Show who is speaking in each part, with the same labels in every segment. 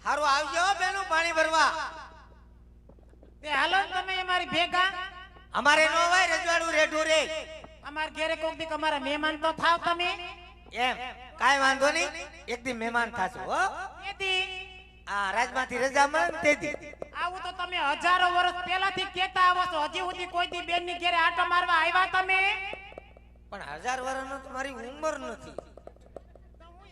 Speaker 1: હારું આવજો બેનું પાણી ભરવા.
Speaker 2: તે હાલો ને તમે અમારી ભેગા.
Speaker 1: અમારે નો હોય રજવાડું રેઢું રે.
Speaker 2: અમાર ઘરે કોક દી અમારા મહેમાન તો થાવ તમે.
Speaker 1: એમ કાઈ વાંધો નહીં, એક દી મહેમાન થાશું હો.
Speaker 2: કેદી
Speaker 1: આ રાજમાંથી રજા મળે ને તેથી.
Speaker 2: આવું તો તમે હજારો વર્ષ પહેલાથી કહેતા આવો છો, હજી સુધી કોઈ દી બેન ની ઘરે આટો મારવા આવ્યા તમે?
Speaker 1: પણ 1000 વર્ષનો તો મારી ઉંમર નથી.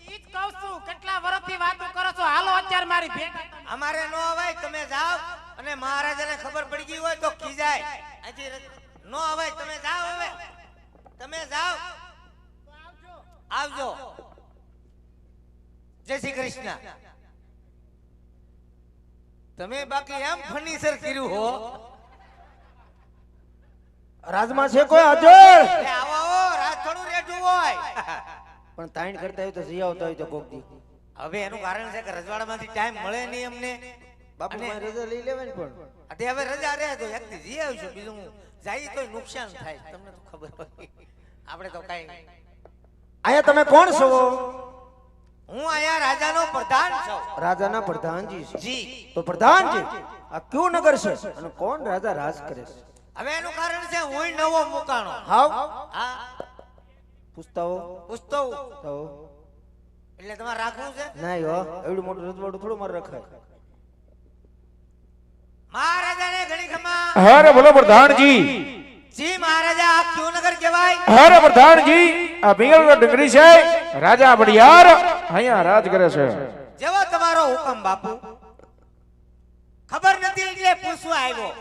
Speaker 2: ઈ જ કહું છું, કેટલા વર્ષથી વાતો કરો છો? હાલો અત્યારે મારી ભેગા.
Speaker 1: અમારે નો અવાય, તમે જાઓ. અને મહારાજાને ખબર પડી ગઈ હોય તો ખીજાય. હજી નો અવાય, તમે જાઓ. હવે તમે જાઓ, આવજો. જય શ્રી કૃષ્ણ. તમે બાકી એમ ફર્નિચર કર્યું હો.
Speaker 3: રાજમાં છે કોઈ હાજર?
Speaker 1: આવો આવો, રાત થોડું રેઠું હોય.
Speaker 3: પણ તાઈન કરતા હોય તો જઈ આવતા હોય તો કોક દી.
Speaker 1: હવે એનું કારણ છે કે રજવાડામાંથી ટાઈમ મળે નહીં અમને.
Speaker 3: બાપુ મારે રજા લઈ લેવાય ને પણ.
Speaker 1: અતે હવે રજા રહે તો એકથી જઈ આવશું, બીજું હું જાય તો નુકસાન થાય, તમને તો ખબર હોય. આપણે તો કાઈ.
Speaker 3: આયા તમે કોણ છો?
Speaker 1: હું આયા રાજાનો પ્રધાન છું.
Speaker 3: રાજાના પ્રધાનજી છો?
Speaker 1: જી.
Speaker 3: તો પ્રધાનજી આ કયું નગર છે અને કોણ રાજા રાજ કરે છે?
Speaker 1: હવે એનું કારણ છે હું નવો મુકાણો.
Speaker 3: હાવ
Speaker 1: હા,
Speaker 3: પૂછતાઓ
Speaker 1: પૂછતો
Speaker 3: તો
Speaker 1: એટલે તમારે રાખવું છે.
Speaker 3: નહીં હો, એવડું મોટું રજવાડું થોડું મારે રખાય.
Speaker 1: મહારાજાને ઘણી ખમા.
Speaker 4: અરે બોલો પ્રધાનજી.
Speaker 1: જી મહારાજા, આ ક્યું નગર કહેવાય?
Speaker 4: અરે પ્રધાનજી, આ પિંગલગઢ નગરી છે, રાજા બડિયાર અહીંયા રાજ કરે છે.
Speaker 1: જેવો તમારો હુકમ બાપુ. ખબર નથી એટલે પૂછવા આવ્યો.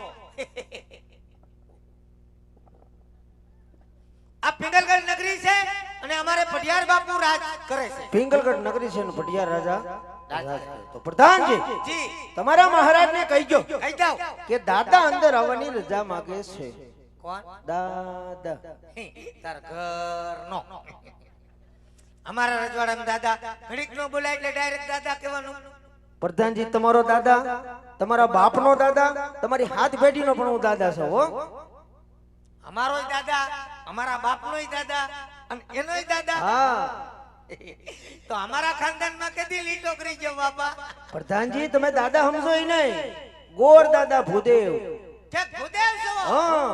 Speaker 1: આ પિંગલગઢ નગરી છે અને અમારે પઢિયાર બાપુ રાજ કરે છે.
Speaker 3: પિંગલગઢ નગરી છે ને પટિયાર રાજા રાજ કરે. તો પ્રધાનજી
Speaker 1: જી
Speaker 3: તમારા મહારાજને કહીજો
Speaker 1: કહી દઉં.
Speaker 3: કે દાદા અંદર આવવાની રજા માંગે છે.
Speaker 1: કોણ?
Speaker 3: દાદા
Speaker 1: તાર ઘરનો. અમારા રજવાડામાં દાદા ઘડીક નો બોલાય એટલે ડાયરેક્ટ દાદા કહેવાનું.
Speaker 3: પ્રધાનજી તમારો દાદા, તમારા બાપનો દાદા, તમારી હાથ પેઢીનો પણ હું દાદા છું હો.
Speaker 1: અમારોય દાદા, અમારા બાપનોય દાદા અને એનોય દાદા.
Speaker 3: હા
Speaker 1: તો અમારા ખાનદાનમાં કેદી લીટો કરી ગયો બાપા?
Speaker 3: પ્રધાનજી તમે દાદા સમજો ઈ નહીં, ગોર દાદા ભૂદેવ.
Speaker 1: કે ભૂદેવ છો?
Speaker 3: હા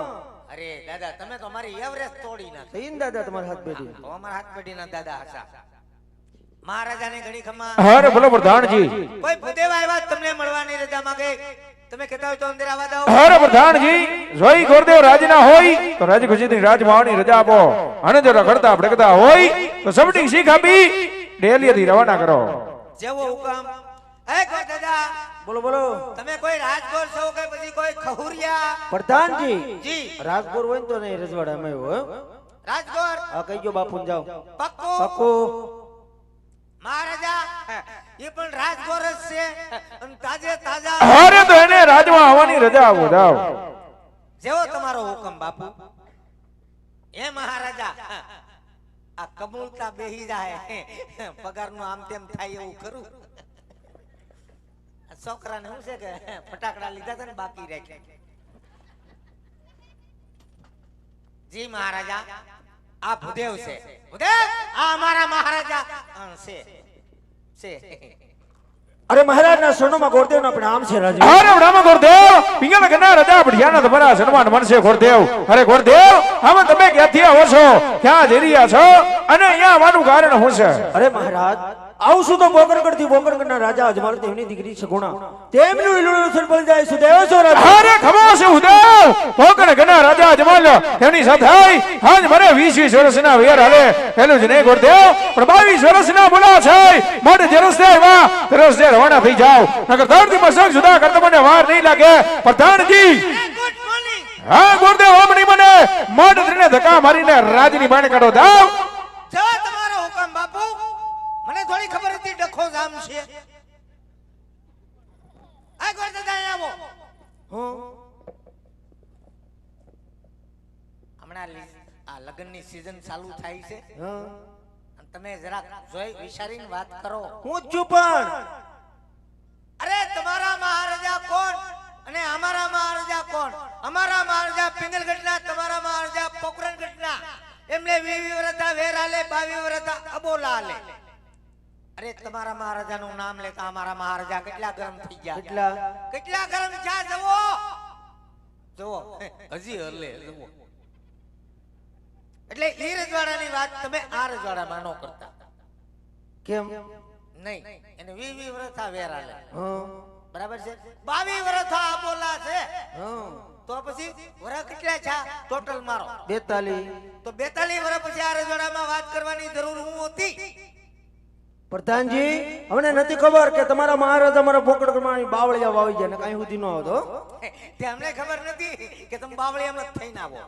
Speaker 1: અરે દાદા, તમે તો મારી એવરેસ્ટ તોડી નાખી.
Speaker 3: સહીન દાદા તમારા હાથ પેઢી.
Speaker 1: તો અમારા હાથ પેઢીના દાદા હતા. મહારાજાને ઘણી ખમા.
Speaker 4: અરે બોલો પ્રધાનજી.
Speaker 1: કોઈ ભૂદેવ આવ્યા તમને મળવાની રજા માંગે, તમે કહેતા હોય તો અંદર આવવા દો.
Speaker 4: અરે પ્રધાનજી, જોઈ ગોરદેવ રાજના હોય તો રાજ ખુશીથી રાજમાવાની રજા આપો, અને જો રખડતા ભડકતા હોય તો સબટી શીખ આપી ડેલીથી રવાના કરો.
Speaker 1: જેવો હુકમ. એ ગોર દાદા,
Speaker 3: બોલો બોલો.
Speaker 1: તમે કોઈ રાજગોર છો કે પછી કોઈ ખહુરિયા?
Speaker 3: પ્રધાનજી
Speaker 1: જી
Speaker 3: રાજગોર હોય ને તો નહીં રજવાડામાં આવ્યો હો.
Speaker 1: રાજગોર.
Speaker 3: આ કહીજો બાપુને જાઓ.
Speaker 1: પક્કો.
Speaker 3: પક્કો.
Speaker 1: મહારાજા એ પણ રાજગોર જ છે અને તાજે તાજા.
Speaker 4: અરે તો એને રાજમાં આવવાની રજા આપો જાઓ.
Speaker 1: જેવો તમારો હુકમ બાપુ. એ મહારાજા, આ કબૂલતા બેહી જાય, પગારનું આમ તેમ થાય એવું ખરું? છોકરાને શું છે કે ફટાકડા લીધા હતા ને બાકી રાખ્યા. જી મહારાજા, આ ભૂદેવ છે. ભૂદેવ, આ અમારા મહારાજા છે.
Speaker 3: અરે મહારાજના શરણોમાં ગોરદેવના પણ આમ છે રાજા.
Speaker 4: અરે બ્રાહ્મણ ગોરદેવ, પિંગલગઢના રજા બડિયારના તમારા સન્માન મળશે ગોરદેવ. અરે ગોરદેવ, આમાં તમે ક્યાંથી આવો છો, ક્યાં જઈ રહ્યા છો, અને અહીંયા આવવાનું કારણ શું છે?
Speaker 3: અરે મહારાજ, આવશું તો બોકરગઢ થી બોકરગઢના રાજા અજમાલ દેવની દીકરી સગુણા તેમનું ઈલોડું સરપલ જાય સુદેવ છો રાજા.
Speaker 4: અરે ખમો છે ઉદેવ, બોકરગઢના રાજા અજમાલ એમની સાથે આજ મારે 20 વર્ષના વેર હાલે પેલું જ નહીં ગોરદેવ, પણ 22 વર્ષના બોલા છે. મોઢે જરસદે આવ્યા તરસદે રવાના થઈ જાવ, નકર ધરતી મસક જુદા કરતા મને વાર નહીં લાગે. પ્રધાનજી.
Speaker 1: Good morning.
Speaker 4: હા ગોરદેવ, ઓમણી મને મોઢ ધરીને ધક્કા મારીને રાજની બાણે કાઢો દાવ.
Speaker 1: જેવો તમારો હુકમ બાપુ. મને થોડી ખબર હતી ડખો જામ છે. આ ગોર દાદા આવો. હમણાં આ લગ્નની સીઝન ચાલુ થાય છે. અને તમે જરાક જોઈ વિચારીને વાત કરો.
Speaker 3: હું જ છું પણ
Speaker 1: અરે તમારા મહારાજા કોણ અને અમારા મહારાજા કોણ? અમારા મહારાજા પિંગલગઢના, તમારા મહારાજા પોકરણગઢના. એમને 20 વર્ષ વેર હાલે, 22 વર્ષ અબોલા હાલે. અરે તમારા મહારાજાનું નામ લેતા અમારા મહારાજા કેટલા ગરમ થઈ ગયા
Speaker 3: કેટલા
Speaker 1: કેટલા ગરમ થયા જુઓ જુઓ હજી હલે જુઓ એટલે ઈ રજવાડાની વાત તમે આ રજવાડામાં ન કરતા
Speaker 3: કેમ
Speaker 1: નહીં એને 20 વર્ષ આ વેરા લે
Speaker 3: હા
Speaker 1: બરાબર છે 22 વર્ષ આ બોલા છે
Speaker 3: હા
Speaker 1: તો પછી વર્ષ કેટલા છે ટોટલ મારો
Speaker 3: 42
Speaker 1: તો 42 વર્ષ પછી આ રજવાડામાં વાત કરવાની જરૂર હું હતી
Speaker 3: પ્રધાનજી અમને નથી ખબર કે તમારા મહારાજા મારા પોકડમાં બાવળિયા વાવી જાય ને કાંઈ સુધી ન આવતો
Speaker 1: તે અમને ખબર નથી કે તમે બાવળિયામાં જ થઈને આવો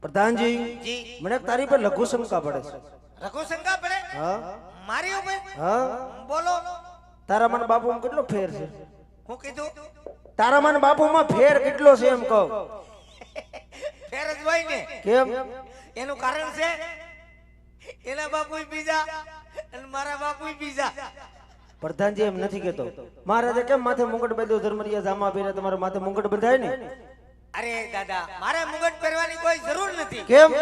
Speaker 3: પ્રધાનજી
Speaker 1: જી
Speaker 3: મને તારી પર લઘુ શંકા પડે છે
Speaker 1: રઘુ શંકા પડે
Speaker 3: હા
Speaker 1: મારી ઉપર
Speaker 3: હા
Speaker 1: બોલો
Speaker 3: તારા મને બાપુમાં કેટલો ફેર છે
Speaker 1: હું કીધું
Speaker 3: તારા મને બાપુમાં ફેર કેટલો છે એમ કહું
Speaker 1: ફેર જ હોય ને
Speaker 3: કેમ
Speaker 1: એનું કારણ છે એના બાપુ બીજા અને મારા બાપુ બીજા
Speaker 3: પ્રધાનજી એમ નથી કેતો મહારાજે કેમ માથે મુંગટ બાંધ્યો ધર્મરિયા જામા પહેર્યા તમારા માથે મુંગટ બંધાય ને
Speaker 1: અરે દાદા મારે મુગટ પહેરવાની કોઈ જરૂર નથી
Speaker 3: કેમ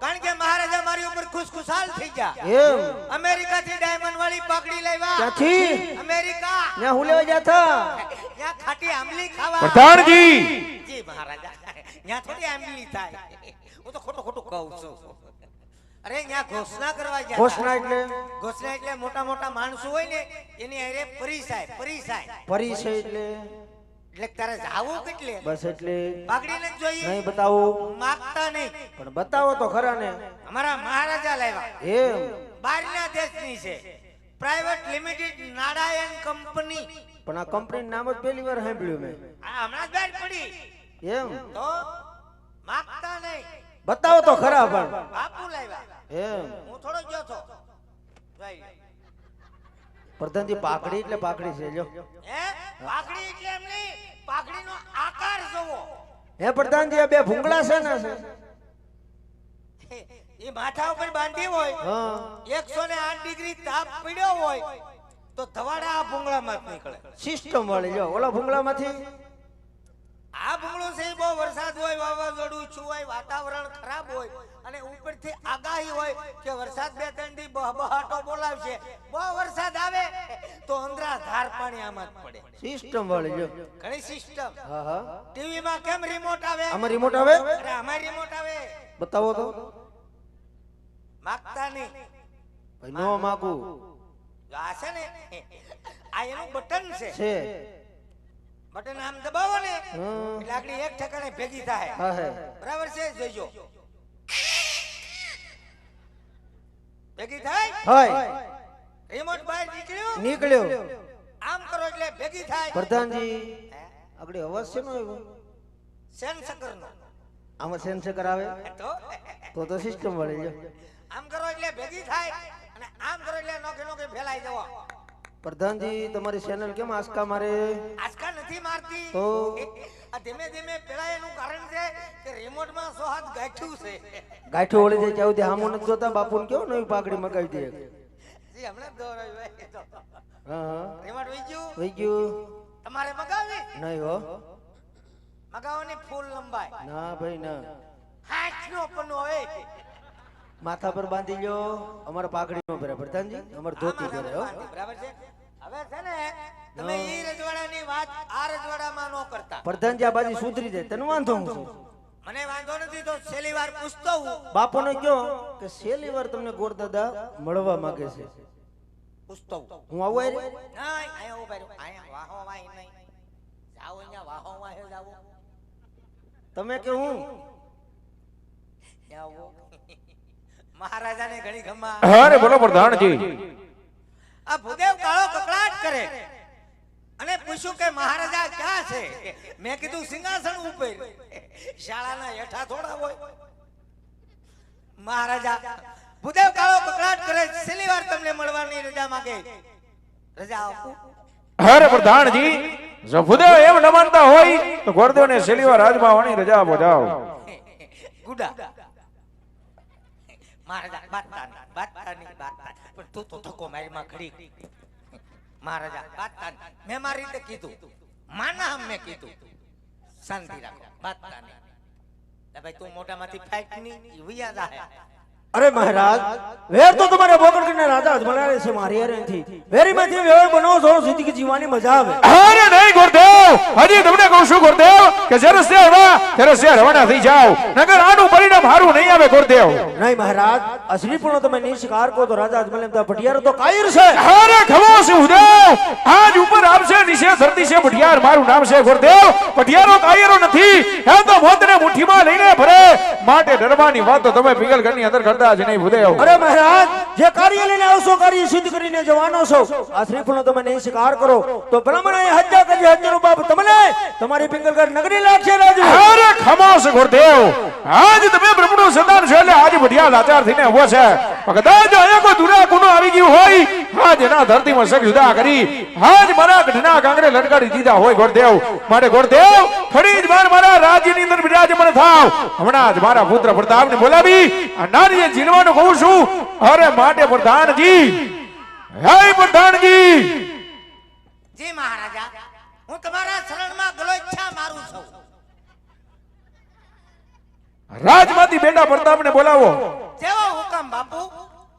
Speaker 1: કારણ કે મહારાજા મારી ઉપર ખુશખુશાલ થઈ ગયા
Speaker 3: એમ
Speaker 1: અમેરિકા થી ડાયમંડ વાળી પાકડી લાવ્યા
Speaker 3: ક્યાંથી
Speaker 1: અમેરિકા
Speaker 3: ત્યાં હું લેવા ગયા હતા
Speaker 1: ત્યાં ખાટી આંબલી ખાવા
Speaker 4: પ્રધાનજી
Speaker 1: જી મહારાજા ત્યાં થોડી આંબલી થાય હું તો ખોટું ખોટું કહું છું અરે ત્યાં ઘોષણા કરવા ગયા
Speaker 3: ઘોષણા એટલે
Speaker 1: ઘોષણા એટલે મોટા મોટા માણસો હોય ને એની હારે પરિસાય
Speaker 3: પરિચય એટલે
Speaker 1: એટલે તારે જાવું કેટલે
Speaker 3: બસ એટલે
Speaker 1: પાકડી ને જોઈએ
Speaker 3: નહીં બતાવો
Speaker 1: માંગતા નહીં
Speaker 3: પણ બતાવો તો ખરા ને
Speaker 1: અમારા મહારાજા લાવ્યા
Speaker 3: એમ
Speaker 1: બહારના દેશની છે પ્રાઇવેટ લિમિટેડ નાડાયણ કંપની
Speaker 3: પણ આ કંપની નામ જ પહેલી વાર સાંભળ્યું મેં
Speaker 1: આ હમણાં જ બહાર પડી
Speaker 3: એમ
Speaker 1: તો માંગતા નહીં
Speaker 3: બતાવો તો ખરા પણ
Speaker 1: બાપુ લાવ્યા
Speaker 3: એમ
Speaker 1: હું થોડો ગયો તો જોઈ લે.
Speaker 3: પ્રધાનજી પાકડી એટલે પાકડી છે જો
Speaker 1: હે પાકડી એટલે એમની પાકડીનો આકાર જોવો
Speaker 3: હે પ્રધાનજી આ બે ભૂંગળા છે ને
Speaker 1: એ માથા ઉપર બાંધી હોય
Speaker 3: હા
Speaker 1: 108 ડિગ્રી તાપ પડ્યો હોય તો ધવાડા આ ભૂંગળામાં જ નીકળે
Speaker 3: સિસ્ટમ વાળી જો ઓલા ભૂંગળામાંથી
Speaker 1: આ ભૂંગળું છે બહુ વરસાદ હોય વાવાઝોડું છું હોય વાતાવરણ ખરાબ હોય અને ઉપરથી આગાહી હોય કે વરસાદ 2-3 દી બહાટો બોલાવશે બહુ વરસાદ આવે તો અંધરાધાર પાણી આમાં જ પડે
Speaker 3: સિસ્ટમ વાળી જો
Speaker 1: ઘણી સિસ્ટમ
Speaker 3: હા હા
Speaker 1: ટીવી માં કેમ રિમોટ આવે
Speaker 3: આમાં રિમોટ આવે
Speaker 1: અરે આમાં રિમોટ આવે
Speaker 3: બતાવો તો
Speaker 1: માગતા નહીં
Speaker 3: ભાઈ નો માગું
Speaker 1: આ છે ને આ એનું બટન છે
Speaker 3: છે
Speaker 1: બટન આમ દબાવો ને
Speaker 3: હા
Speaker 1: એટલે આકડી એક ઠેકાણે ભેગી થાય
Speaker 3: હા હે
Speaker 1: બરાબર છે જોઈજો ભેગી થાય
Speaker 3: હાય
Speaker 1: રિમોટ બહાર નીકળ્યું
Speaker 3: નીકળ્યો
Speaker 1: આમ કરો એટલે ભેગી થાય
Speaker 3: પ્રધાનજી આગળ અવાજ છે નો આવ્યો
Speaker 1: સેન્સર નો
Speaker 3: આમાં સેન્સર આવે તો સિસ્ટમ વાળી જો
Speaker 1: આમ કરો એટલે ભેગી થાય અને આમ કરો એટલે નોખે નોખે ફેલાઈ જવો
Speaker 3: પ્રધાનજી તમારી ચેનલ કેમ આસ્કા મારે
Speaker 1: આજકાલ નથી મારતી
Speaker 3: તો?
Speaker 1: આ ધીમે ધીમે ફેલાય એનું કારણ છે કે રિમોટ માં સો હાથ ગાંઠ્યું છે
Speaker 3: ગાંઠો વળી જાય ત્યાં સુધી હામો નથી જોતા બાપુને કેવો નવી પાકડી મગાવી દે
Speaker 1: જી હમણાં દોરાયું
Speaker 3: હા હા
Speaker 1: રિમોટ વઈ ગયું
Speaker 3: વઈ ગયું
Speaker 1: તમારે મગાવી
Speaker 3: નહીં હો
Speaker 1: મગાવવાની ફૂલ લંબાઈ
Speaker 3: ના ભાઈ ના
Speaker 1: 60 નો પન્નો હોય
Speaker 3: માથા પર બાંધી લ્યો અમારા પાઘડી નો પહેરે પ્રધાનજી અમાર ધોતી પહેરે હો
Speaker 1: બરાબર છે હવે છે ને તમે ઈ રજવાડાની વાત આ રજવાડામાં નો કરતા
Speaker 3: પ્રધાનજી આ બાજી સુધરી જાય તને વાંધો હું છું
Speaker 1: મને વાંધો નથી તો છેલ્લી વાર પૂછતો હું
Speaker 3: બાપુને કયો કે છેલ્લી વાર તમને ગોરદાદા મળવા માંગે છે
Speaker 1: પૂછતો
Speaker 3: હું આવું આય
Speaker 1: નહીં અહીંયા ઉભા રહ્યો અહીંયા વાહો વાહી નહીં જાઓ અહીંયા વાહો વાહે જાઓ
Speaker 3: તમે કે હું
Speaker 1: આવો મહારાજાને ઘણી ગમા
Speaker 4: અરે બોલો પ્રધાનજી
Speaker 1: આ ભૂદેવ કાળો કકળાટ કરે અને પૂછ્યું કે મહારાજા ક્યાં છે મેં કીધું સિંહાસન ઉપર શાળાના હેઠા થોડા હોય મહારાજા ભૂદેવ કાળો કકળાટ કરે છેલ્લી વાર તમને મળવાની રજા માંગે રજા આપું
Speaker 4: અરે પ્રધાનજી જો ભૂદેવ એમ ન માનતા હોય તો ગોરદેવને છેલ્લી વાર રાજમાવાની રજા આપો જાઓ
Speaker 1: ગુડા મહારાજા બાતતા નહીં પણ તું તો ધક્કો મારીમાં ઘડી મહારાજા બાતતા મેં મારી રીતે કીધું માના મેં કીધું શાંતિ રાખો બાતતા નહીં ભાઈ તું મોટામાંથી ફાઈટ નહીં વિયા જાહે
Speaker 3: અરે મહારાજ વેર તો તમારે બોકડગઢના રાજા અજમલાએ છે મારી હારે નથી વેરીમાંથી વેર બનો છો જિંદગી જીવવાની મજા આવે
Speaker 4: અરે નહીં ગુરુદેવ, હજી તમને કહું છું ગુરુદેવ કે જે રસ્તે આવ્યા તે રસ્તે રવાના થઈ જાઓ, નગર આનું પરિણામ સારું નહીં આવે ગુરુદેવ.
Speaker 3: નહીં મહારાજ અસલી પણ તમે નહીં શિકાર કહો તો રાજા અજમલ એમ ભટિયારો તો કાયર છે.
Speaker 4: અરે ખમો છે ઉદેવ, આજ ઉપર આવશે નીચે ધરતી છે ભટિયાર, મારું નામ છે ગુરુદેવ. ભટિયારો કાયરો નથી, એ તો મોતને મુઠ્ઠીમાં લઈને ફરે, માટે ડરવાની વાત તો તમે પિંગલગઢની અંદર કરતા જ નહીં ભૂદેવ.
Speaker 3: અરે મહારાજ જે કાર્ય લઈને આવશો કાર્ય સિદ્ધ કરીને જવાનો છો. આ શ્રીફળનો તમે નહીં શિકાર કરો તો ભલામણ હત્યા કરી હત્યાનો બાપ તમને તમારી પિંગલગઢ નગરી લાગશે રાજુ.
Speaker 4: અરે ખમો છે ગુરુદેવ, આજ તમે બ્રહ્મનું સંતાન છો એટલે આજ ભટિયાર લાચાર થઈને ઉભો છે. કદાચ અહીંયા કોઈ દુરા ગુનો આવી ગયું હોય, આજ એના ધરતીમાં શક જુદા કરી આજ મારા ગઢના કાંગરે લટકાડી દીધા હોય ગુરુદેવ. માટે ગુરુદેવ ફરી જ મારા રાજ્યની અંદર બિરાજમાન થાવ. હમણાં જ મારા પુત્ર પ્રતાપને બોલાવી આ નારીએ જીલવાનું કહું છું. અરે માટે પ્રધાનજી, હે પ્રધાનજી.
Speaker 1: જી મહારાજા, હું તમારા શરણમાં ગલોચ્છા મારું છું.
Speaker 4: રાજમાંથી બેટા પ્રતાપને બોલાવો.
Speaker 1: જેવો હુકમ બાપુ,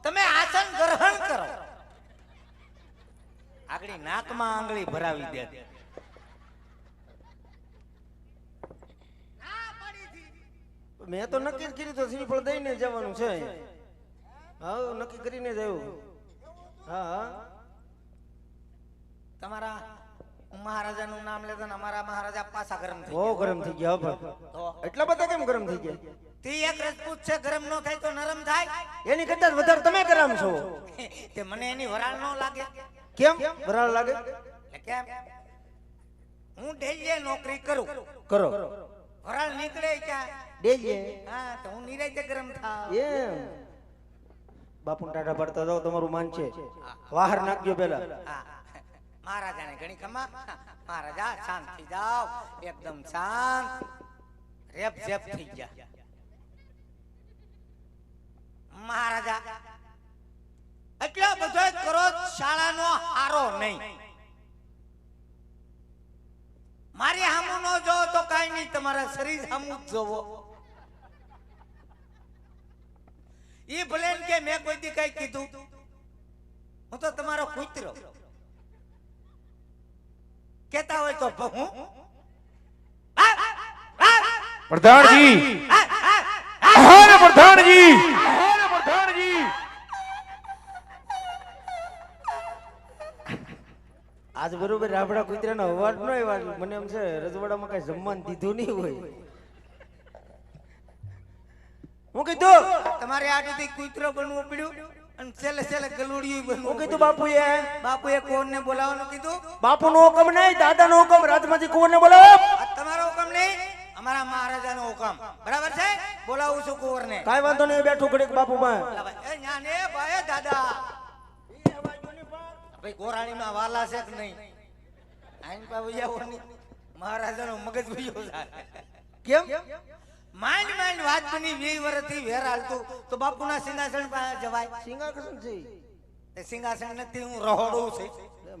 Speaker 1: તમે આસન ગ્રહણ કરો. આગળી નાકમાં આંગળી ભરાવી દે.
Speaker 3: મેં તો નક્કી જ કર્યું તો શ્રીફળ દઈને જવાનું છે. હા નક્કી કરીને જ આવ્યું. હા હા
Speaker 1: તમારા મહારાજાનું નામ લેતા ને અમારા મહારાજા પાછા ગરમ થઈ
Speaker 3: બહુ ગરમ થઈ ગયા હવે.
Speaker 1: તો
Speaker 3: એટલા બધા કેમ ગરમ થઈ ગયા?
Speaker 1: તે એક રજપૂત છે, ગરમ નો થાય તો નરમ થાય.
Speaker 3: એની કરતા વધારે તમે ગરમ છો.
Speaker 1: તે મને એની વરાળ નો લાગે.
Speaker 3: કેમ વરાળ લાગે?
Speaker 1: એટલે કેમ? હું ડેલીએ નોકરી કરું,
Speaker 3: કરો
Speaker 1: વરાળ નીકળે ક્યાં?
Speaker 3: ડેલીએ.
Speaker 1: હા, તો હું નિરાંતે ગરમ થાવ.
Speaker 3: એમ બાપુ ટાટા પડતા જાવ તમારું માન છે. બહાર નાખજો પેલા.
Speaker 1: હા, મહારાજાને ઘણી ખમા. મહારાજા શાંત થઈ જાઓ, એકદમ શાંત. રેપ જેપ થઈ ગયા. મહારાજા એટલો બધો કરો શાળાનો હારો નહીં. મારી સામું નો જોવો તો કઈ નહીં, તમારા શરીર સામું જ જોવો. ઈ ભલે કે મેં કોઈ દી કઈ કીધું, હું તો તમારો કૂતરો. કેતા હોય તો હું
Speaker 4: પ્રધાનજી, અરે પ્રધાનજી, અરે પ્રધાનજી.
Speaker 3: આજ બરોબર રાબડા કુતરાનો અવાજ નો આવ્યો. મને એમ છે રજવાડામાં કઈ જમવાનું દીધું નહીં હોય. હું કીધું
Speaker 1: તમારે આડીથી કૂતરો બનવું પડ્યું અને છેલ્લે છેલ્લે ગલુડિયું બનવું.
Speaker 3: હું કીધું બાપુએ
Speaker 1: બાપુએ કોણને બોલાવવાનું કીધું?
Speaker 3: બાપુનો હુકમ નહીં, દાદાનો હુકમ. રાજમાંથી કુંવરને બોલાવો.
Speaker 1: આ તમારો હુકમ નહીં, અમારા મહારાજાનો હુકમ. બરાબર છે? બોલાવું છું કુંવરને.
Speaker 3: કાઈ વાંધો નહીં, બેઠું ઘડીક બાપુ પાસે.
Speaker 1: એ ન્યાને ભાઈ દાદા ભાઈ ગોરાણીમાં વાલા છે કે નહીં? આઈન પા વૈયાઓની મહારાજાનો મગજ વૈયો જાય.
Speaker 3: કેમ?
Speaker 1: માંડ માંડ વાત બની 20 વર્ષથી વેર હાલતું તો બાપુના સિંહાસન પાસે જવાય.
Speaker 3: સિંહાસન છે
Speaker 1: એ સિંહાસન નથી, હું રહોડું છે.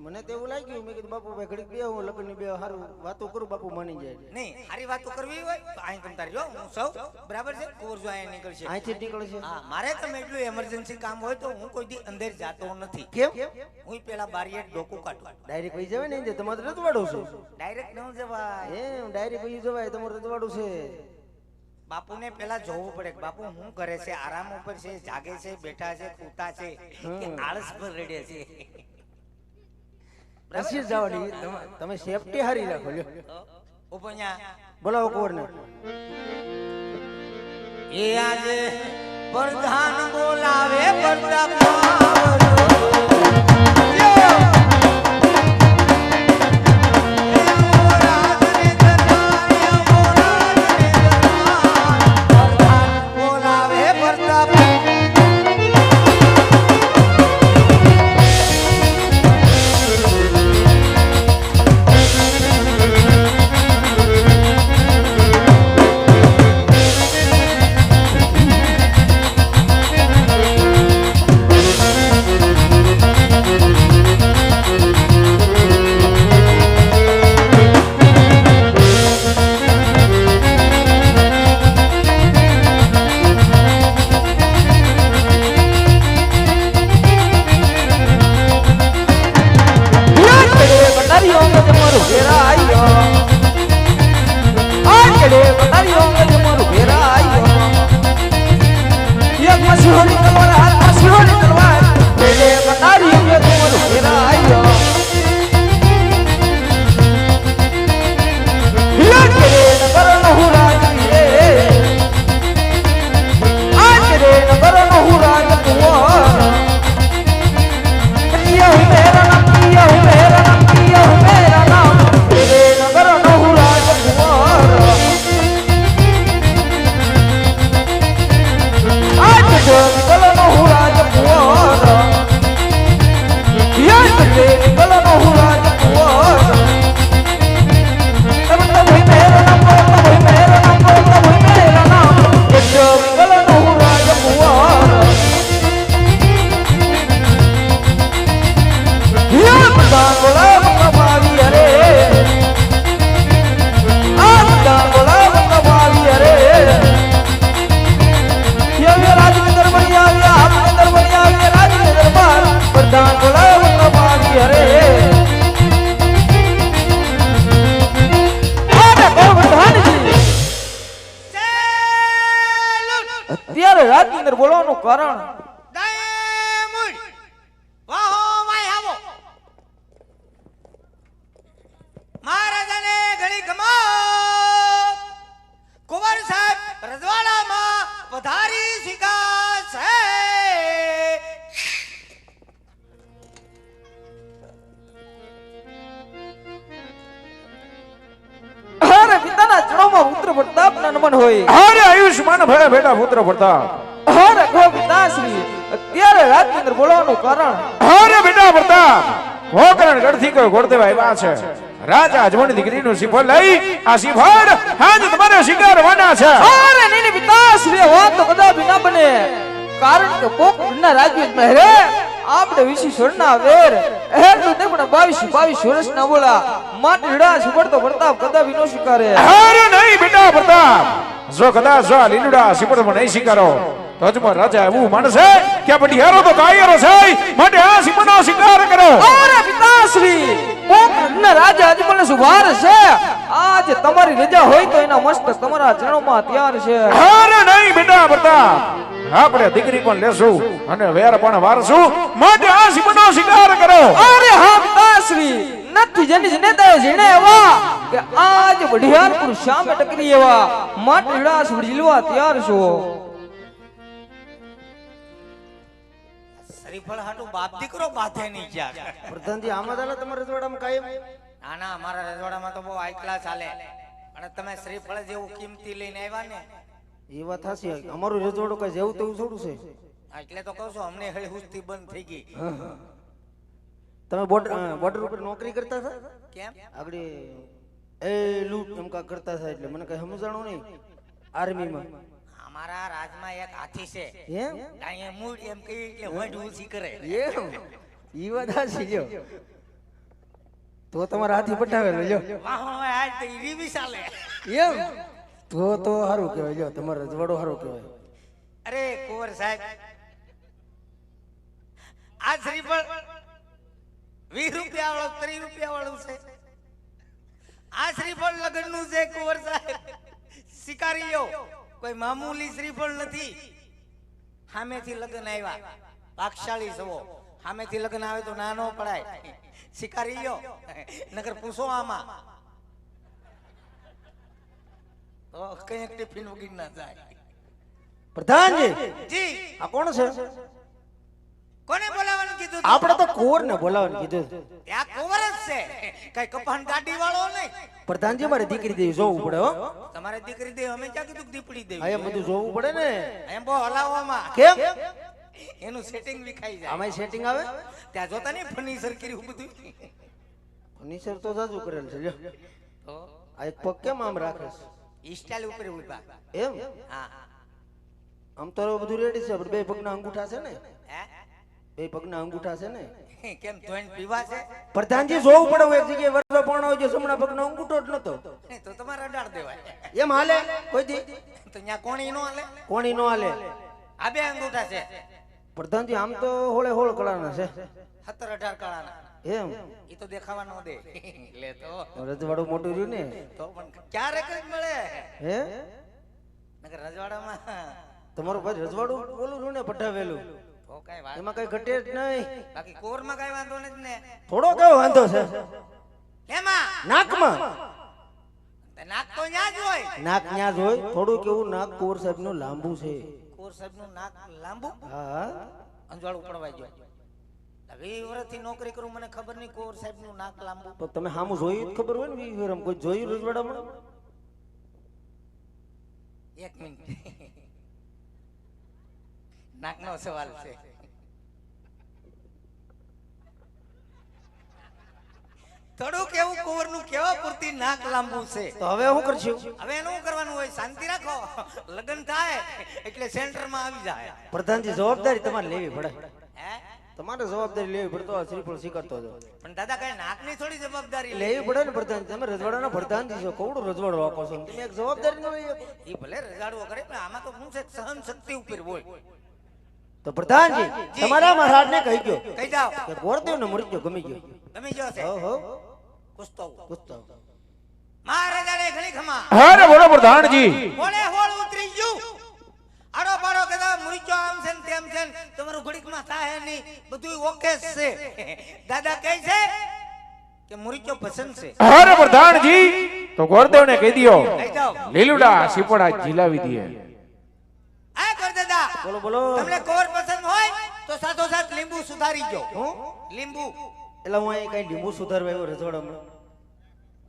Speaker 3: મને તો એવું લાગ્યું. મેં કીધું બાપુ ભાઈ ઘડીક બે હું લગ્નની બે હારું વાતો કરું, બાપુ માની જાય.
Speaker 1: નહીં, હારી વાતો કરવી હોય તો અહીં તમ તારી જો હું સૌ બરાબર છે. કુંવર જો અહીં નીકળશે.
Speaker 3: અહીંથી નીકળે છે.
Speaker 1: હા, મારે તમે એટલું એમરજન્સી કામ હોય તો હું કોઈ દી અંદર જાતો નથી.
Speaker 3: કેમ?
Speaker 1: હું પેલા બારીએ ડોકું કાઢું.
Speaker 3: ડાયરેક્ટ પૈ જવાય ને, તમારે રજવાડું છે.
Speaker 1: ડાયરેક્ટ ન જવાય.
Speaker 3: એમ ડાયરેક્ટ પૈ જવાય, તમારું રજવાડું છે.
Speaker 1: બાપુને પેલા જોવું પડે કે બાપુ શું કરે છે, આરામ ઉપર છે, જાગે છે, બેઠા છે, સૂતા છે કે આળસ પર રડે છે.
Speaker 3: રસી જવાની તમે સેફટી હારી રાખો. લ્યો
Speaker 1: ઉભો ન્યા.
Speaker 3: બોલાવો કુંવરને.
Speaker 1: એ આજે પ્રધાન બોલાવે પ્રતાપ.
Speaker 5: કારણ
Speaker 1: દયમુડ વાહો વાય આવો મહારાજાને ઘણી ગમો કુંવર સાહેબ રજવાડામાં પધારી શિકાશે
Speaker 5: અરે પિતાના ચરણોમાં પુત્ર પ્રતાપના નમન હોય.
Speaker 4: અરે આયુષ્માન ભયા બેટા પુત્ર પ્રતાપ.
Speaker 5: અરે ગો પિતાશ્રી અત્યારે રાજની અંદર બોલાવવાનું કારણ
Speaker 4: અરે બેટા પ્રતાપ ગોકરણ ગઢથી કોઈ ગોળદેવ આવ્યા છે. રાજા અજમણી દીકરીનું શ્રીફળ લઈ આ શ્રીફળ આજ તમારે સ્વીકારવાના છે.
Speaker 5: અરે નહીં પિતાશ્રી વાત તો કદાપી ના બને કારણ કે પોકરના રાજ્યમાં રે આપણે વિશેષણના વેર એટલું તે પણ 22 વર્ષના બોલા માટે રડા સુપડતો પ્રતાપ કદાપી નો સ્વીકારે.
Speaker 4: અરે નહીં બેટા પ્રતાપ જો કદાચ જો આ લીલુડા શ્રીફળમાં નહીં સ્વીકારો તો અજમલ રાજા એવું માનશે કે આ બઢિયારો તો કાયરો છે માટે આ શ્રીફળનો સ્વીકાર કરો.
Speaker 5: અરે પિતાશ્રી પોકરના રાજા અજમલને સુભાર છે આજે તમારી રજા હોય તો એના મસ્તક તમારા ચરણોમાં તૈયાર છે.
Speaker 4: અરે નહીં બેટા પ્રતાપ આપણે દીકરી પણ લેશું અને વેર પણ વારશું માટે આ શ્રીફળનો સ્વીકાર કરો.
Speaker 5: અરે હા પિતાશ્રી નથી જેની જનેતા જેને એવા કે આજ બઢિયારપુર સામે ટકરી એવા માટે રડા સુડજીલવા તૈયાર છો.
Speaker 1: શ્રીફળ હાટુ બાપ દીકરો બાધે નહીં જ્યાં
Speaker 3: પ્રધાનજી આમાં ચાલે તમારા રજવાડામાં કાયમ?
Speaker 1: ના ના અમારા રજવાડામાં તો બહુ હાઈ ક્લાસ ચાલે અને તમે શ્રીફળ જેવું કિંમતી લઈને આવ્યા ને
Speaker 3: એ વાત હાચી. અમારું રજવાડું કઈ જેવું તેવું થોડું છે.
Speaker 1: એટલે તો કહું છું અમને હળી હુસ્તી બંધ થઈ ગઈ.
Speaker 3: તમે બોર્ડર ઉપર નોકરી કરતા હતા?
Speaker 1: કેમ
Speaker 3: આગળ એ લૂટ એમ કા કરતા હતા એટલે મને કઈ સમજાણું નહીં. આર્મીમાં
Speaker 1: અમારા રાજમાં એક હાથી છે
Speaker 3: એમ?
Speaker 1: કાંઈ મૂળ એમ કહી એટલે વઢ ઊંચી કરે
Speaker 3: એમ ઈ વાત હાચી લ્યો. તો તમારા હાથી પટાવેલો લ્યો.
Speaker 1: વાહ વાહ આજ તો ઈ બી ચાલે
Speaker 3: એમ તો સારું કહેવાય લ્યો. તમારો રજવાડો સારું કહેવાય.
Speaker 1: અરે કુંવર સાહેબ આ શ્રીફળ 20 રૂપિયા વાળો 30 રૂપિયા વાળું છે. આ શ્રીફળ લગ્નનું છે કુંવર સાહેબ. શિકારી લ્યો કોઈ મામૂલી શ્રીફળ નથી. સામેથી લગ્ન આવ્યા ભાગશાળી સવો સામેથી લગ્ન આવે તો નાનો પડાય. શિકારી લ્યો નગર પૂછો આમાં તો કઈ ટિફિન વગી ના જાય.
Speaker 3: પ્રધાનજી
Speaker 1: જી
Speaker 3: આ કોણ છે?
Speaker 1: કોને બોલાવવાનું કીધું?
Speaker 3: આપણે તો કુંવરને બોલાવવાનું કીધું.
Speaker 1: આ કુંવર જ છે કઈ કપાન ગાડી વાળો નહીં.
Speaker 3: પ્રધાનજી મારી દીકરી દેવી જોવું પડે હો.
Speaker 1: તમારે દીકરી દે અમે ક્યાં કીધું દીપડી દેવી?
Speaker 3: આ એમ બધું જોવું પડે ને.
Speaker 1: એમ બહુ હલાવવામાં
Speaker 3: કેમ?
Speaker 1: એનું સેટિંગ વિખાઈ જાય.
Speaker 3: આમાં સેટિંગ આવે?
Speaker 1: ત્યાં જોતા નહીં ફર્નિચર કર્યું બધું.
Speaker 3: ફર્નિચર તો જાજુ કરેલ છે લ્યો.
Speaker 1: તો
Speaker 3: આ એક પગ કેમ આમ રાખે છે?
Speaker 1: ઈ સ્ટાઇલ ઉપર ઉભા.
Speaker 3: એમ
Speaker 1: હા
Speaker 3: આમ તો બધું રેડી છે. બે પગના અંગૂઠા છે ને?
Speaker 1: હે?
Speaker 3: બે પગના અંગૂઠા છે ને?
Speaker 1: કેમ જોઈન્ટ પીવા છે?
Speaker 3: પ્રધાનજી જોવું પડે. હું એક જગ્યાએ વરસો પણ હોય જમણા પગનો અંગૂઠો જ નતો.
Speaker 1: તો તમારે અડાડ દેવાય.
Speaker 3: એમ હાલે કોઈ દી?
Speaker 1: તો ત્યાં કોણી નો હાલે?
Speaker 3: કોણી નો હાલે.
Speaker 1: આ બે અંગૂઠા છે
Speaker 3: પ્રધાનજી આમ તો હોળે હોળ કળાના છે.
Speaker 1: 17 18 કળાના.
Speaker 3: એમ
Speaker 1: ઈ તો દેખાવા ન દે. લે તો
Speaker 3: રજવાડું મોટું રહ્યું ને.
Speaker 1: તો પણ ક્યારેક જ મળે.
Speaker 3: હે
Speaker 1: નકર રજવાડામાં
Speaker 3: તમારું ભાઈ રજવાડું બોલું છું ને પટાવેલું.
Speaker 1: તો કઈ વાત
Speaker 3: એમાં કઈ ઘટે જ નહીં.
Speaker 1: બાકી કોરમાં કઈ વાંધો નથી ને.
Speaker 3: થોડો કેવો વાંધો છે?
Speaker 1: એમાં
Speaker 3: નાકમાં
Speaker 1: નાક તો ન્યા જ હોય.
Speaker 3: નાક ન્યા જ હોય. થોડું કેવું નાક કુંવર સાહેબ નું લાંબુ છે.
Speaker 1: કોર સાહેબ નું નાક લાંબુ
Speaker 3: હા
Speaker 1: અંજવાળું પડવાઈ ગયો. 20 વર્ષથી નોકરી કરું મને ખબર નહીં કોર સાહેબ નું નાક લાંબુ.
Speaker 3: તો તમે સામું જોયું જ ખબર હોય ને. કોઈ જોયું રજવાડામાં?
Speaker 1: 1 મિનિટ નાકનો સવાલ છે. થોડું કેવું કુંવર નું કેવા પૂરતી નાક લાંબુ છે.
Speaker 3: તો હવે શું કરશું?
Speaker 1: હવે એનું શું કરવાનું હોય? શાંતિ રાખો. લગ્ન થાય એટલે સેન્ટર માં આવી જાય.
Speaker 3: પ્રધાનજી જવાબદારી તમારે લેવી પડે.
Speaker 1: હે?
Speaker 3: તમારે જવાબદારી લેવી પડે. તો આ શ્રીફળ સ્વીકારતો હતો.
Speaker 1: પણ દાદા કઈ નાક ની થોડી જવાબદારી
Speaker 3: લેવી પડે ને પ્રધાનજી. તમે રજવાડાના પ્રધાનજી છો. કવડું રજવાડો રાખો છો. તમે એક જવાબદારી ન લઈ શકો?
Speaker 1: એ ભલે રજાડવો કરે પણ આમાં તો શું છે સહન શક્તિ ઉપર હોય.
Speaker 3: તો પ્રધાનજી તમારા મહારાજને કહી ગયો
Speaker 1: કહી જાઓ
Speaker 3: કે ગોરદેવને મૃત્યુ ગમી ગયો.
Speaker 1: ગમી ગયો છે.
Speaker 3: હો હો
Speaker 1: પૂછતો
Speaker 3: પૂછતા
Speaker 1: મહારાજાને ઘણી ખમા
Speaker 4: અરે બોલો પ્રધાનજી.
Speaker 1: હોળે હોળ ઉતરી ગયું. આડો પાડો કે મુરીચો આમ છે ને તેમ છે ને તમારું ઘડીકમાં થાય નહીં, બધું ઓકે છે. દાદા કહે છે કે મુરીચો પસંદ છે.
Speaker 4: અરે પ્રધાનજી તો ગોરદેવને કહી દિયો
Speaker 1: કહી જાઓ.
Speaker 4: લીલુડા સીપડા જીલાવી દે.
Speaker 1: આ કર દાદા,
Speaker 3: બોલો બોલો.
Speaker 1: તમને કવર પસંદ હોય તો સાથોસાથ લીંબુ સુધારી જો.
Speaker 3: હું
Speaker 1: લીંબુ
Speaker 3: એટલે હું અહીં કઈ લીંબુ સુધારવા આવ્યો રજવાડામાં.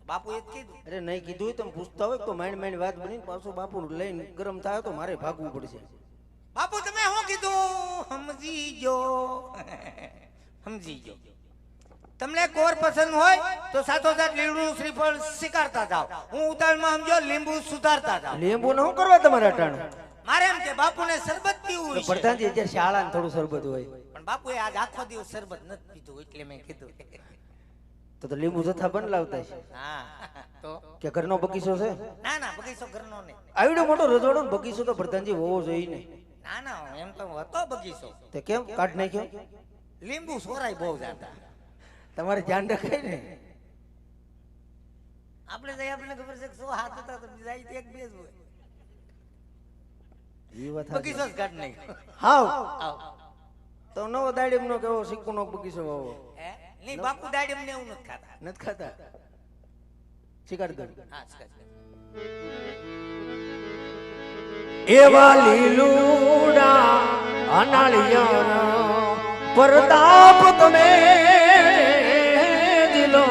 Speaker 1: બાપુ એ જ કીધું.
Speaker 3: અરે નહીં કીધું હોય તમે પૂછતા હોય તો માંડ માંડ વાત બની પાછું બાપુ લઈને ગરમ થાય તો મારે ભાગવું પડશે.
Speaker 1: બાપુ તમે શું કીધું સમજી જો. સમજી જો. તમને કોર પસંદ હોય તો સાથોસાથ લીલું શ્રીફળ સ્વીકારતા જાઓ. હું ઉતાવળમાં સમજો લીંબુ સુધારતા જાઓ.
Speaker 3: લીંબુ ને શું કરવા તમારે અટાણ?
Speaker 1: મારે એમ કે બાપુને શરબત પીવું છે.
Speaker 3: પ્રધાનજી અત્યારે શાળા ને થોડું શરબત હોય
Speaker 1: પણ બાપુએ આજ આખો દિવસ શરબત નથી પીધું એટલે મેં કીધું.
Speaker 3: તો લીંબુ જથ્થા બન લાવતા છે
Speaker 1: હા તો
Speaker 3: કે ઘરનો બગીચો છે?
Speaker 1: ના ના બગીચો ઘરનો નહીં.
Speaker 3: આવડો મોટો રજવાડો ને બગીચો તો પ્રધાનજી હોવો જોઈએ ને.
Speaker 1: ના ના એમ તો હતો બગીચો.
Speaker 3: તે કેમ કાઢ નાખ્યો?
Speaker 1: લીંબુ સોરાય બહુ જાતા.
Speaker 3: તમારે ધ્યાન રખાય ને.
Speaker 1: આપણે જઈ આપણને ખબર છે કે 100 હાથ હતા તો જાય એક બે જ હોય.
Speaker 3: ઈ વાત સાચી.
Speaker 1: બગીચો જ કાઢ નાખ્યો.
Speaker 3: હાવ
Speaker 1: આવ.
Speaker 3: તો નવો દાડીમ નો કેવો સિક્કો નો બગીચો વાવો.
Speaker 1: હે? નહીં બાપુ દાડી અમને એવું નથી ખાતા.
Speaker 3: નથી ખાતા? શિકાર દો.
Speaker 1: હા છે.
Speaker 3: એવા લીલુડા અનાળિયા પ્રતાપ તમે દિલો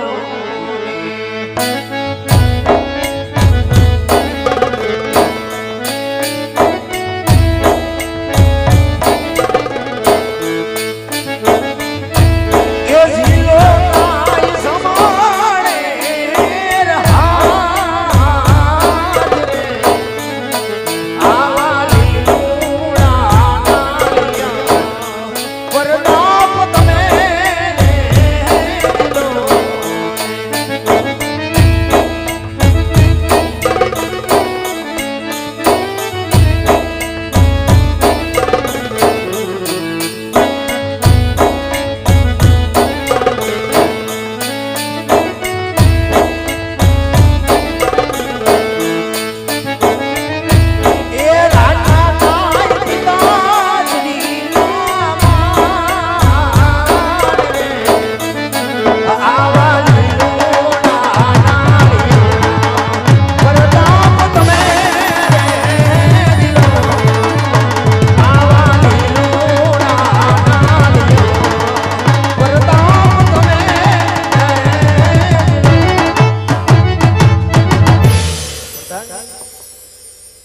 Speaker 3: એ જીલો આય સમાણે રહાજ રે આવા લીલુડા અનાળિયા પ્રતાપ તમે દિલો એ રાજા થાય પિતાશ્રી નામાં રે આવા લીલુડા અનાળિયા પ્રતાપ તમે દિલો આવા લીલુડા અનાળિયા પ્રતાપ તમે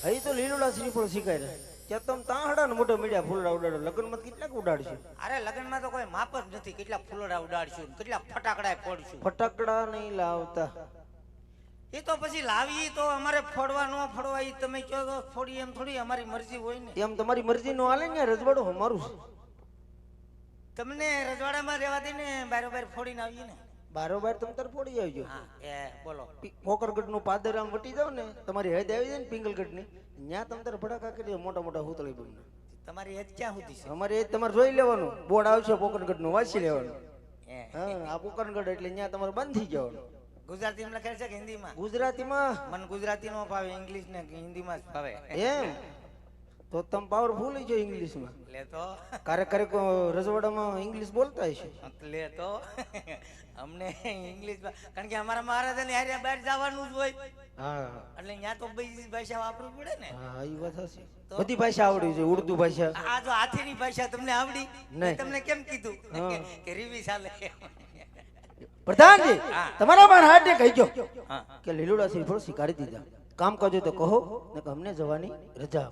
Speaker 3: અહીં તો લીલુડા શ્રીફળ શીખાય ત્યાં તમે તાહડા ને મોટા મીડિયા ફૂલડા ઉડાડો લગ્નમાં કેટલાક ઉડાડશે?
Speaker 1: અરે લગ્નમાં તો કોઈ માપ જ નથી. કેટલા ફૂલડા ઉડાડશું, કેટલા ફટાકડા ફોડશું.
Speaker 3: ફટાકડા નહીં લાવતા.
Speaker 1: એ તો પછી લાવી તો અમારે ફોડવા ન ફોડવા ઈ તમે કહો તો ફોડી એમ થોડી અમારી મરજી હોય ને.
Speaker 3: એમ તમારી મરજી નો હાલે ને રજવાડો અમારું છે.
Speaker 1: તમને રજવાડામાં રહેવા દે ને બારોબાર ફોડીને આવીએ ને.
Speaker 3: બારોબાર તમે તાર ફોડી આવજો.
Speaker 1: હા એ બોલો.
Speaker 3: પોકરગઢ નું પાદર આમ વટી જાવ ને તમારી હદ આવી જાય ને પિંગલગઢ ની ત્યાં તમે તાર ભડાકા કરી મોટા મોટા હુતળી બન.
Speaker 1: તમારી હેજ ક્યાં સુધી છે?
Speaker 3: અમારે એ તમારે જોઈ લેવાનું. બોર્ડ આવશે પોકરગઢ નું વાંચી લેવાનું.
Speaker 1: હે.
Speaker 3: હા આ પોકરગઢ એટલે ત્યાં તમારે બંધ થઈ જવાનું.
Speaker 1: ગુજરાતીમાં લખેલ છે કે હિન્દીમાં?
Speaker 3: ગુજરાતીમાં
Speaker 1: મને ગુજરાતી નો ભાવે, ઇંગ્લિશ ને હિન્દીમાં જ ભાવે.
Speaker 3: એમ તો તમે પાવરફુલ છો ઇંગ્લિશમાં.
Speaker 1: લે તો
Speaker 3: ક્યારેક ક્યારેક રજવાડામાં ઇંગ્લિશ બોલતા હશે.
Speaker 1: લે તો અમને ઇંગ્લિશ કારણ કે અમારા મહારાજાને હારે બહાર જવાનું જ હોય
Speaker 3: હા
Speaker 1: એટલે ત્યાં તો બીજી ભાષા વાપરવી પડે ને.
Speaker 3: હા એ વાત હશે. બધી ભાષા આવડી છે. ઉર્દુ ભાષા
Speaker 1: આ જો હાથીની ભાષા તમને આવડી
Speaker 3: નહીં.
Speaker 1: તમને કેમ કીધું
Speaker 3: હા.
Speaker 1: કે રીવી ચાલે?
Speaker 3: પ્રધાનજી
Speaker 1: હા.
Speaker 3: તમારા પણ હાથે કહીજો
Speaker 1: હા.
Speaker 3: કે લીલુડા શ્રીફળ સ્વીકારી દીધા. કામ કરજો તો કહો ને કે અમને જવાની રજા.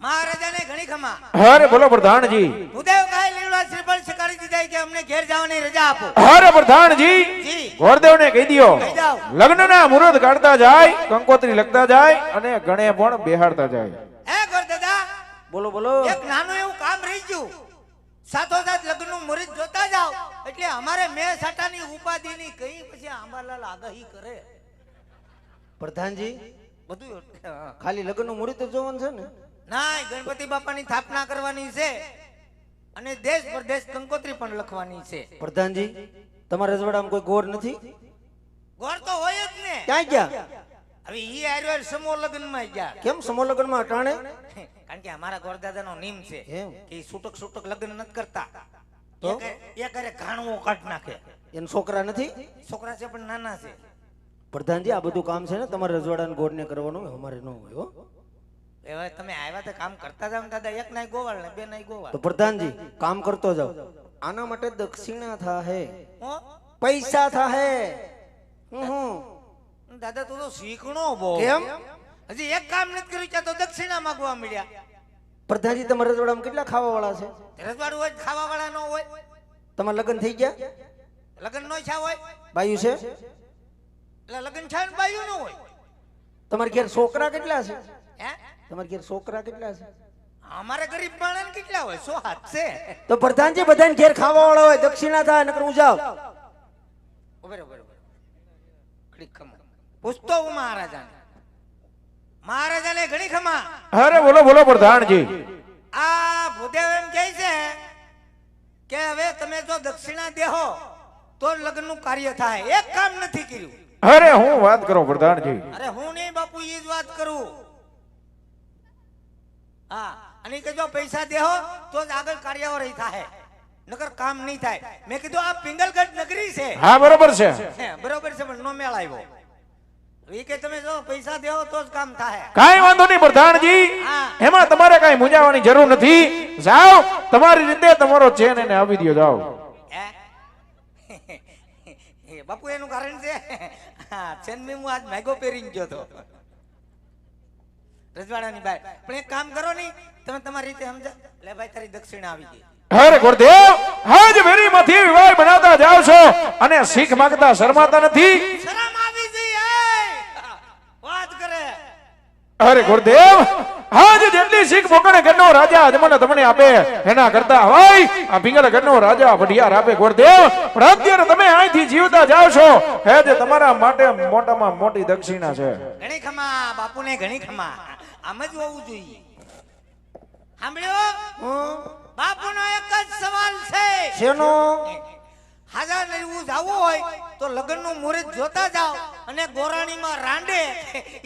Speaker 1: મહારાજાને ઘણી ખમા.
Speaker 4: અરે બોલો પ્રધાનજી.
Speaker 1: ભૂદેવ કહે લીલુડા શ્રીફળ સ્વીકારી દીધા કે અમને ઘેર જવાની રજા આપો.
Speaker 4: અરે પ્રધાનજી
Speaker 1: જી.
Speaker 4: ગોરદેવને કહી દિયો
Speaker 1: કહી જાઓ.
Speaker 4: લગ્નના મુહૂર્ત કાઢતા જાય, કંકોત્રી લખતા જાય અને ગણે પણ બેહાડતા જાય.
Speaker 1: હે ગોરદાદા,
Speaker 3: બોલો બોલો.
Speaker 1: એક નાનું એવું કામ રહી ગયું. સાથોસાથ લગ્નનું મુહૂર્ત જોતા જાઓ એટલે અમારે મેં સાટાની ઉપાધિની કઈ પછી આંબાલાલ આગાહી કરે.
Speaker 3: પ્રધાનજી
Speaker 1: બધું
Speaker 3: ખાલી લગ્નનું મુહૂર્ત જ જોવાનું છે ને?
Speaker 1: ના, ગણપતિ બાપાની સ્થાપના કરવાની છે અને દેશ પરદેશ કંકોત્રી પણ લખવાની છે.
Speaker 3: પ્રધાનજી તમારા રજવાડામાં કોઈ ગોર નથી?
Speaker 1: ગોર તો હોય જ ને.
Speaker 3: ક્યાં ગયા?
Speaker 1: હવે ઈ આર્યો સમૂહ લગ્નમાં ગયા.
Speaker 3: કેમ સમૂહ લગ્નમાં અટાણે?
Speaker 1: કારણ કે અમારા ગોરદાદાનો નિયમ છે
Speaker 3: એમ?
Speaker 1: કે ઈ છૂટક છૂટક લગ્ન નથી કરતા.
Speaker 3: તો?
Speaker 1: એ કરે ઘાણવો કાઢ નાખે.
Speaker 3: એને છોકરા નથી?
Speaker 1: છોકરા છે પણ નાના છે.
Speaker 3: પ્રધાનજી, આ બધું કામ છે ને તમારે રજવાડાને ગોળને કરવાનું હોય, અમારે ન હોય હો.
Speaker 1: હવે તમે આવ્યા તો કામ કરતા જાવ ને દાદા, એક નાય ગોવાળ ને બે નાય ગોવાળ.
Speaker 3: તો પ્રધાનજી કામ કરતો જાવ. આના માટે દક્ષિણા થાહે,
Speaker 1: હો?
Speaker 3: પૈસા થાહે.
Speaker 1: દાદા તું તો શીખણો બહુ.
Speaker 3: કેમ?
Speaker 1: હજી એક કામ નથી કર્યું ત્યાં તો દક્ષિણા માંગવા મળ્યા.
Speaker 3: પ્રધાનજી, તમારા રજવાડામાં કેટલા ખાવા વાળા છે?
Speaker 1: રજવાડું હોય ખાવા વાળા ન હોય.
Speaker 3: તમારા લગ્ન થઈ ગયા?
Speaker 1: લગ્ન નો છા હોય
Speaker 3: બાયું છે?
Speaker 1: એટલે લગ્ન છા ને બાયું ન હોય.
Speaker 3: તમારા ઘેર છોકરા કેટલા છે?
Speaker 1: હે?
Speaker 3: તમારા ઘેર છોકરા કેટલા છે?
Speaker 1: અમારે ગરીબ માણસ કેટલા હોય? 100 હાથ છે.
Speaker 3: તો પ્રધાનજી, બધાને ઘેર ખાવા વાળા હોય, દક્ષિણા થાય નકર હું જાવ.
Speaker 1: બરોબર. ઘડી ખમા પૂછતો હું મહારાજાને ઘણી ખમા.
Speaker 4: અરે બોલો બોલો પ્રધાનજી.
Speaker 1: આ ભૂદેવ એમ કહે છે કે હવે તમે જો દક્ષિણા દેહો તો લગ્નનું કાર્ય થાય. એક કામ નથી કર્યું.
Speaker 4: અરે હું વાત કરો પ્રધાનજી.
Speaker 1: અરે હું નહીં બાપુ, ઈ જ વાત કરું. હા, અને કે જો પૈસા દેહો તો જ આગળ કાર્યવાહી થાય, નકર કામ નહીં થાય. મેં કીધું આ પિંગલગઢ નગરી છે.
Speaker 4: હા બરોબર છે.
Speaker 1: હે, બરોબર છે, પણ નો મેળ આવ્યો. ઈ કે તમે જો પૈસા દેહો તો જ કામ થાય.
Speaker 4: કાઈ વાંધો નહીં પ્રધાનજી,
Speaker 1: હા.
Speaker 4: એમાં તમારે કાઈ મૂંઝાવાની જરૂર નથી. જાઓ તમારી રીતે તમારો ચેન એને આપી દો. જાઓ.
Speaker 1: હે? બાપુ એનું કારણ છે હા, ચેન્નઈ હું આજ મેગો પહેરીને ગયો તો રજવાડાની બહાર. પણ એક કામ કરો ની, તમે તમારી રીતે સમજા. લે ભાઈ, તારી દક્ષિણા આવી ગઈ.
Speaker 4: અરે ગુરુદેવ, હાજ વેરીમાંથી વિવાહ બનાવતા જાવ છો અને શીખ માંગતા શરમાતા નથી.
Speaker 1: શરમ આવી ગઈ. વાત કરે.
Speaker 4: અરે ગુરુદેવ, હાજ જેટલી શીખ મોકણે ઘરનો રાજા અજમાને તમને આપે એના કરતા હોય આ પિંગલ ઘરનો રાજા ભડિયાર આપે. ગુરુદેવ, પણ અત્યારે તમે અહીંથી જીવતા જાવ છો, હે જે તમારા માટે મોટામાં મોટી દક્ષિણા છે.
Speaker 1: ઘણી ખમા બાપુને, ઘણી ખમા. આમ જ હોવું જોઈએ. સાંભળ્યો? બાપુનો એક જ સવાલ છે.
Speaker 3: શેનો?
Speaker 1: હાજર લેવું જાવું હોય તો લગ્નનું મુહૂર્ત જોતા જાઓ અને ગોરાણીમાં રાંડે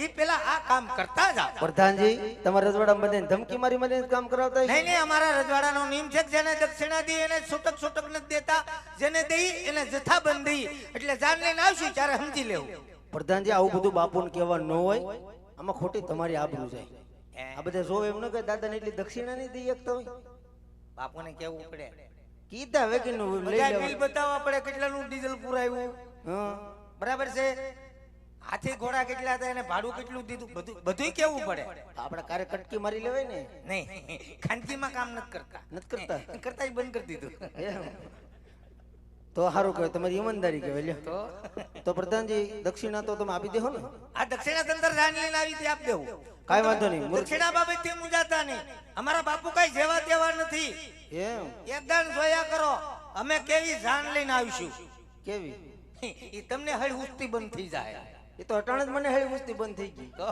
Speaker 1: ઈ પેલા આ કામ કરતા જાઓ.
Speaker 3: પ્રધાનજી, તમારા રજવાડામાં બધાને ધમકી મારી મારીને કામ કરાવતા હશે?
Speaker 1: નહીં, અમારા રજવાડાનો નિયમ છે કે જેને દક્ષિણા દી એને છૂટક છૂટક નથી દેતા, જેને દઈ એને જથ્થાબંધ દઈ. એટલે જાન લઈને આવશું ત્યારે સમજી લેવું.
Speaker 3: પ્રધાનજી, આવું બધું બાપુને કહેવા ન હોય. આમાં ખોટી તમારી આબરૂ જાય. આ બધા જોવે એમ ન કે દાદાને એટલી દક્ષિણા નહીં દઈ શકતા હોય.
Speaker 1: બાપુને કેવું પડે,
Speaker 3: કીધા વેકીનું લઈ
Speaker 1: બધા
Speaker 3: લેવું.
Speaker 1: બિલ બતાવવા પડે કેટલાનું ડીઝલ પુરાયું.
Speaker 3: હા.
Speaker 1: બરાબર છે. હાથી ઘોડા કેટલા હતા, એને ભાડું કેટલું દીધું, બધું કેવું પડે.
Speaker 3: આપણે કારે કટકી મારી લેવાય ને.
Speaker 1: નહીં, ખાનગીમાં કામ નથી કરતા.
Speaker 3: નથી કરતા?
Speaker 1: કરતા બંધ કરી દીધું.
Speaker 3: એમ. તો સારું કહેવાય, તમારી ઈમાનદારી કહેવાય. લ્યો. તો પ્રધાનજી, દક્ષિણા તો તમે આપી દેહો ને?
Speaker 1: આ દક્ષિણા તંત્ર જાન લઈને આવી તે આપ દેવું.
Speaker 3: કાંઈ વાંધો નહીં.
Speaker 1: દક્ષિણા બાબતે મુંજાતા નહીં. અમારા બાપુ કઈ જેવા તેવા નથી.
Speaker 3: એમ?
Speaker 1: એકદમ જોયા કરો, અમે કેવી જાન લઈને આવીશું.
Speaker 3: કેવી?
Speaker 1: ઈ તમને હળ ઉસ્તી બંધ થઈ જાય.
Speaker 3: એ તો અટાણે જ મને હેળી મુસ્તી બંધ થઈ ગઈ.
Speaker 1: તો